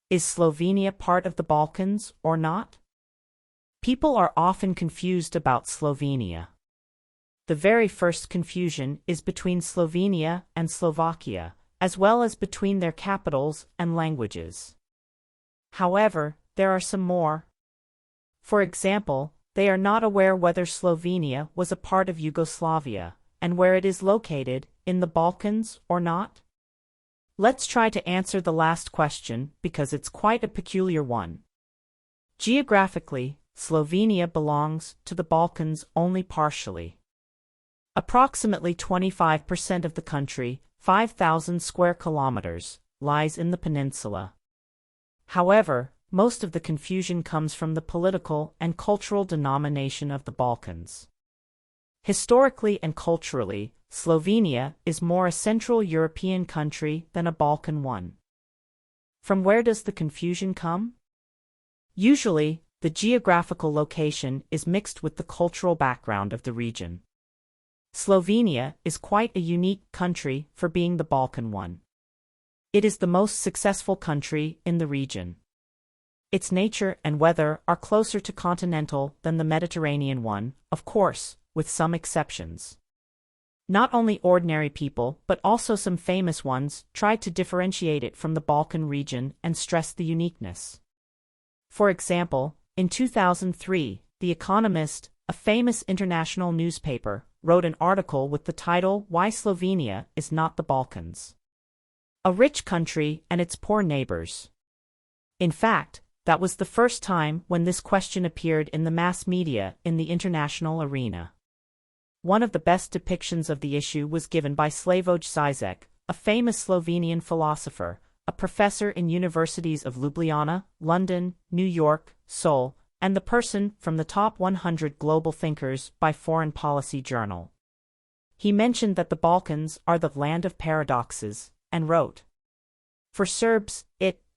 Is Slovenia part of the Balkans or not? People are often confused about Slovenia. The very first confusion is between Slovenia and Slovakia, as well as between their capitals and languages. However, there are some more. For example, they are not aware whether Slovenia was a part of Yugoslavia, and where it is located, in the Balkans or not. Let's try to answer the last question because it's quite a peculiar one. Geographically, Slovenia belongs to the Balkans only partially. Approximately 25% of the country, 5,000 square kilometers, lies in the peninsula. However, most of the confusion comes from the political and cultural denomination of the Balkans. Historically and culturally, Slovenia is more a Central European country than a Balkan one. From where does the confusion come? Usually, the geographical location is mixed with the cultural background of the region. Slovenia is quite a unique country for being the Balkan one. It is the most successful country in the region. Its nature and weather are closer to continental than the Mediterranean one, of course, with some exceptions. Not only ordinary people but also some famous ones tried to differentiate it from the Balkan region and stress the uniqueness. For example, in 2003, The Economist, a famous international newspaper, wrote an article with the title "Why Slovenia is Not the Balkans." A rich country and its poor neighbors. In fact, that was the first time when this question appeared in the mass media in the international arena. One of the best depictions of the issue was given by Slavoj Žižek, a famous Slovenian philosopher, a professor in universities of Ljubljana, London, New York, Seoul, and the person from the top 100 global thinkers by Foreign Policy Journal. He mentioned that the Balkans are the land of paradoxes, and wrote, "For Serbs,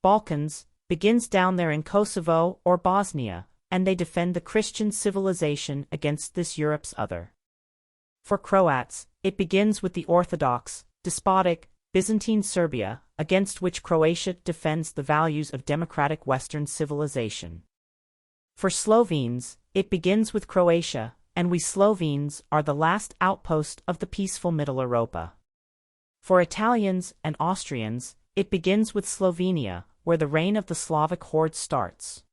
Balkans, begins down there in Kosovo or Bosnia, and they defend the Christian civilization against this Europe's other. For Croats, it begins with the Orthodox, despotic, Byzantine Serbia, against which Croatia defends the values of democratic Western civilization. For Slovenes, it begins with Croatia, and we Slovenes are the last outpost of the peaceful Middle Europa. For Italians and Austrians, it begins with Slovenia, where the reign of the Slavic horde starts.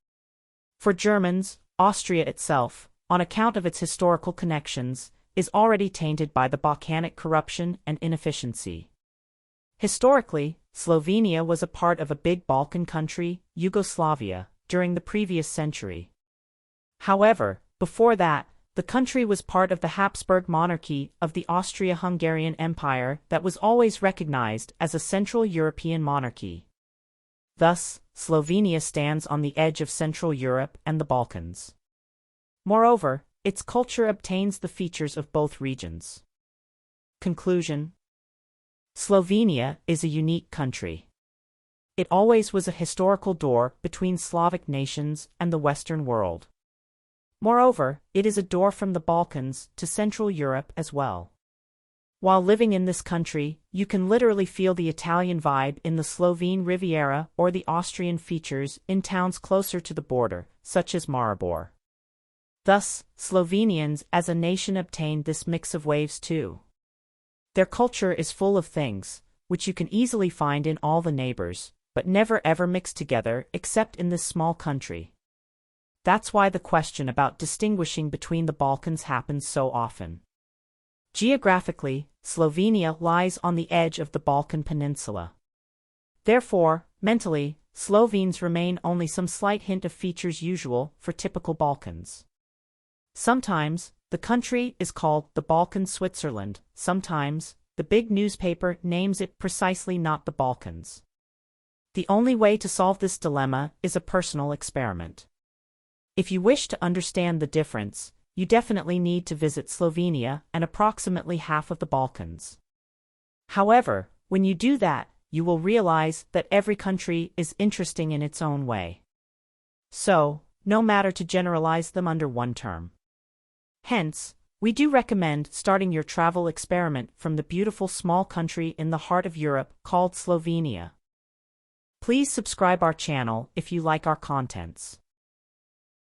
For Germans, Austria itself, on account of its historical connections, is already tainted by the Balkanic corruption and inefficiency. Historically, Slovenia was a part of a big Balkan country, Yugoslavia, during the previous century. However, before that, the country was part of the Habsburg monarchy of the Austria-Hungarian Empire that was always recognized as a Central European monarchy. Thus, Slovenia stands on the edge of Central Europe and the Balkans. Moreover, its culture obtains the features of both regions. Conclusion: Slovenia is a unique country. It always was a historical door between Slavic nations and the Western world. Moreover, it is a door from the Balkans to Central Europe as well. While living in this country, you can literally feel the Italian vibe in the Slovene Riviera or the Austrian features in towns closer to the border, such as Maribor. Thus, Slovenians as a nation obtained this mix of waves too. Their culture is full of things, which you can easily find in all the neighbors, but never ever mixed together except in this small country. That's why the question about distinguishing between the Balkans happens so often. Geographically, Slovenia lies on the edge of the Balkan Peninsula. Therefore, mentally, Slovenes remain only some slight hint of features usual for typical Balkans. Sometimes, the country is called the Balkan Switzerland, sometimes, the big newspaper names it precisely not the Balkans. The only way to solve this dilemma is a personal experiment. If you wish to understand the difference, you definitely need to visit Slovenia and approximately half of the Balkans. However, when you do that, you will realize that every country is interesting in its own way. So, no matter to generalize them under one term. Hence, we do recommend starting your travel experiment from the beautiful small country in the heart of Europe called Slovenia. Please subscribe our channel if you like our contents.